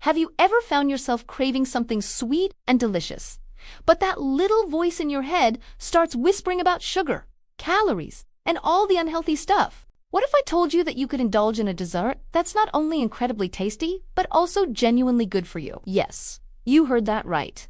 Have you ever found yourself craving something sweet and delicious, but that little voice in your head starts whispering about sugar, calories, and all the unhealthy stuff? What if I told you that you could indulge in a dessert that's not only incredibly tasty, but also genuinely good for you? Yes, you heard that right.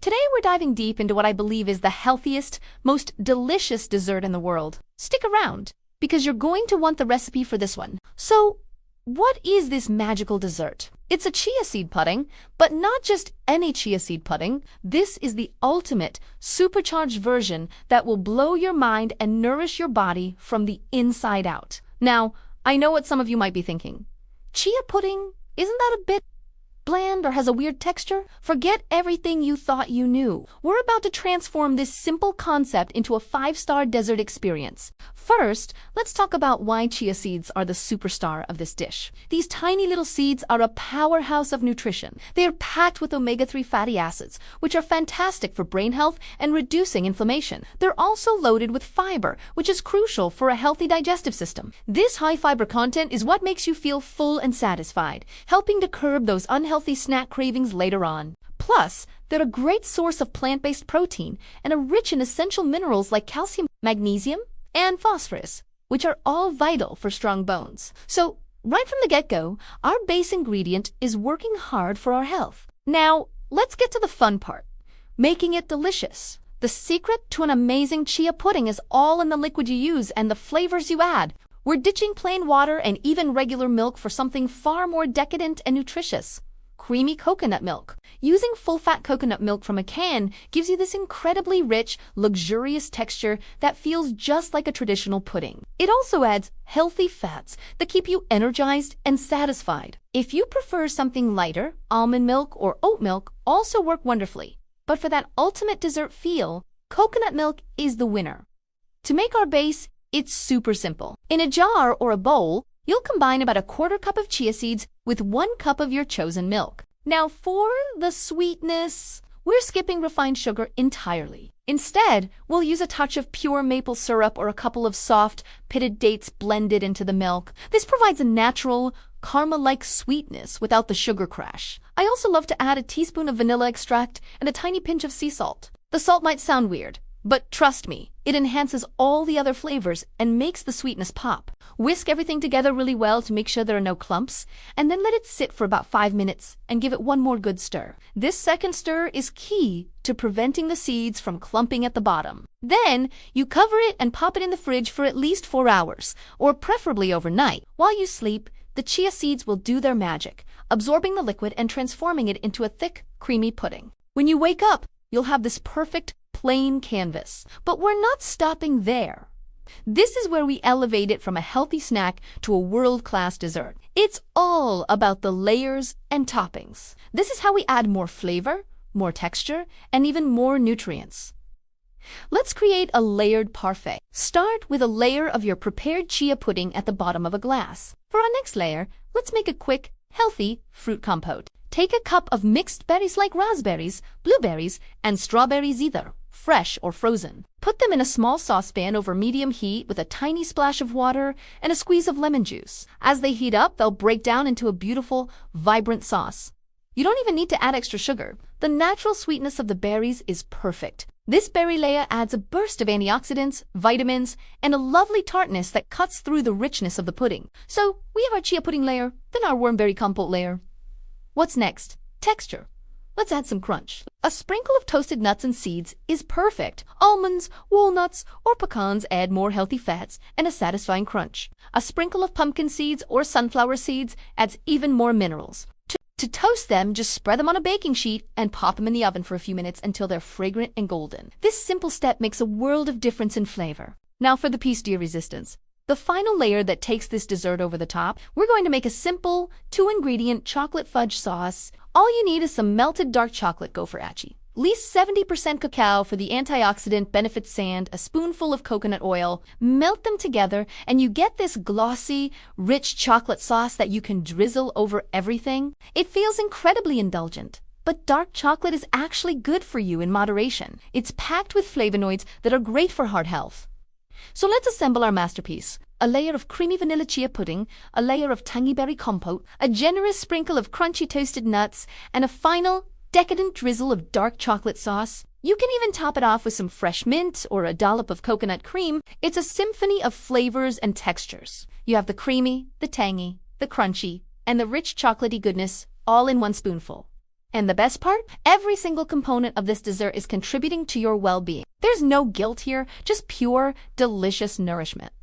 Today we're diving deep into what I believe is the healthiest, most delicious dessert in the world. Stick around, because you're going to want the recipe for this one. So, what is this magical dessert? It's a chia seed pudding, but not just any chia seed pudding. This is the ultimate, supercharged version that will blow your mind and nourish your body from the inside out. Now, I know what some of you might be thinking. Chia pudding, isn't that a bit bland or has a weird texture? Forget everything you thought you knew. We're about to transform this simple concept into a 5-star dessert experience. First, let's talk about why chia seeds are the superstar of this dish. These tiny little seeds are a powerhouse of nutrition. They are packed with omega-3 fatty acids, which are fantastic for brain health and reducing inflammation. They're also loaded with fiber, which is crucial for a healthy digestive system. This high fiber content is what makes you feel full and satisfied, helping to curb those unhealthy snack cravings later on. Plus, they're a great source of plant-based protein and are rich in essential minerals like calcium, magnesium, and phosphorus, which are all vital for strong bones. So, right from the get-go, our base ingredient is working hard for our health. Now, let's get to the fun part, making it delicious. The secret to an amazing chia pudding is all in the liquid you use and the flavors you add. We're ditching plain water and even regular milk for something far more decadent and nutritious: creamy coconut milk. Using full-fat coconut milk from a can gives you this incredibly rich, luxurious texture that feels just like a traditional pudding. It also adds healthy fats that keep you energized and satisfied. If you prefer something lighter, almond milk or oat milk also work wonderfully. But for that ultimate dessert feel, coconut milk is the winner. To make our base, it's super simple. In a jar or a bowl, you'll combine about a 1/4 cup of chia seeds with 1 cup of your chosen milk. Now for the sweetness, we're skipping refined sugar entirely. Instead, we'll use a touch of pure maple syrup or a couple of soft, pitted dates blended into the milk. This provides a natural, caramel-like sweetness without the sugar crash. I also love to add a teaspoon of vanilla extract and a tiny pinch of sea salt. The salt might sound weird, but trust me, it enhances all the other flavors and makes the sweetness pop. Whisk everything together really well to make sure there are no clumps, and then let it sit for about 5 minutes and give it one more good stir. This second stir is key to preventing the seeds from clumping at the bottom. Then, you cover it and pop it in the fridge for at least 4 hours, or preferably overnight. While you sleep, the chia seeds will do their magic, absorbing the liquid and transforming it into a thick, creamy pudding. When you wake up, you'll have this perfect, plain canvas. But we're not stopping there. This is where we elevate it from a healthy snack to a world-class dessert. It's all about the layers and toppings. This is how we add more flavor, more texture, and even more nutrients. Let's create a layered parfait. Start with a layer of your prepared chia pudding at the bottom of a glass. For our next layer, let's make a quick, healthy fruit compote. Take a cup of mixed berries like raspberries, blueberries, and strawberries either, fresh or frozen. Put them in a small saucepan over medium heat with a tiny splash of water and a squeeze of lemon juice. As they heat up, they'll break down into a beautiful, vibrant sauce. You don't even need to add extra sugar. The natural sweetness of the berries is perfect. This berry layer adds a burst of antioxidants, vitamins, and a lovely tartness that cuts through the richness of the pudding. So, we have our chia pudding layer, then our warm berry compote layer. What's next? Texture. Let's add some crunch. A sprinkle of toasted nuts and seeds is perfect. Almonds, walnuts, or pecans add more healthy fats and a satisfying crunch. A sprinkle of pumpkin seeds or sunflower seeds adds even more minerals. To toast them, just spread them on a baking sheet and pop them in the oven for a few minutes until they're fragrant and golden. This simple step makes a world of difference in flavor. Now for the piece de resistance. The final layer that takes this dessert over the top, we're going to make a simple 2-ingredient chocolate fudge sauce. All you need is some melted dark chocolate, go for achi. At least 70% cacao for the antioxidant benefit sand, a spoonful of coconut oil. Melt them together and you get this glossy, rich chocolate sauce that you can drizzle over everything. It feels incredibly indulgent. But dark chocolate is actually good for you in moderation. It's packed with flavonoids that are great for heart health. So let's assemble our masterpiece. a layer of creamy vanilla chia pudding, a layer of tangy berry compote, a generous sprinkle of crunchy toasted nuts, and a final, decadent drizzle of dark chocolate sauce. You can even top it off with some fresh mint or a dollop of coconut cream. It's a symphony of flavors and textures. You have the creamy, the tangy, the crunchy, and the rich chocolatey goodness all in one spoonful. And the best part? Every single component of this dessert is contributing to your well-being. There's no guilt here, just pure, delicious nourishment.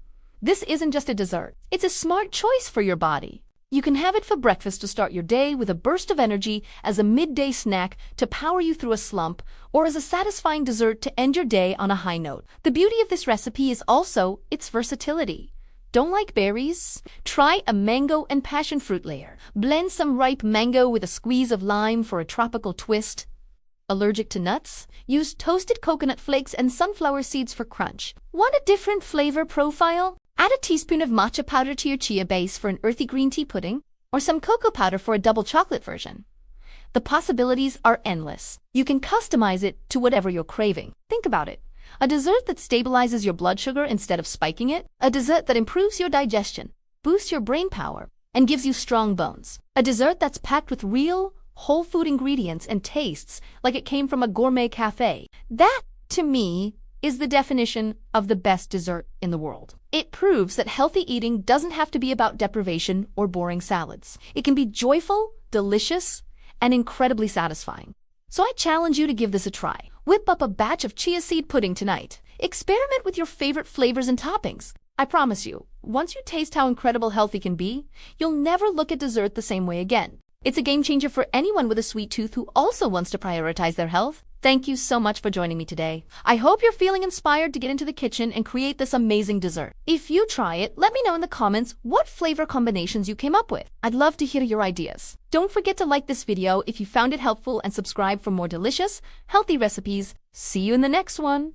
This isn't just a dessert. It's a smart choice for your body. You can have it for breakfast to start your day with a burst of energy, as a midday snack to power you through a slump, or as a satisfying dessert to end your day on a high note. The beauty of this recipe is also its versatility. Don't like berries? Try a mango and passion fruit layer. Blend some ripe mango with a squeeze of lime for a tropical twist. Allergic to nuts? Use toasted coconut flakes and sunflower seeds for crunch. Want a different flavor profile? Add a teaspoon of matcha powder to your chia base for an earthy green tea pudding, or some cocoa powder for a double chocolate version. The possibilities are endless. You can customize it to whatever you're craving. Think about it. A dessert that stabilizes your blood sugar instead of spiking it. A dessert that improves your digestion, boosts your brain power, and gives you strong bones. A dessert that's packed with real, whole food ingredients and tastes like it came from a gourmet cafe. That, to me, is the definition of the best dessert in the world. It proves that healthy eating doesn't have to be about deprivation or boring salads. It can be joyful, delicious, and incredibly satisfying. So I challenge you to give this a try. Whip up a batch of chia seed pudding tonight. Experiment with your favorite flavors and toppings. I promise you, once you taste how incredible healthy can be, you'll never look at dessert the same way again. It's a game changer for anyone with a sweet tooth who also wants to prioritize their health. Thank you so much for joining me today. I hope you're feeling inspired to get into the kitchen and create this amazing dessert. If you try it, let me know in the comments what flavor combinations you came up with. I'd love to hear your ideas. Don't forget to like this video if you found it helpful and subscribe for more delicious, healthy recipes. See you in the next one.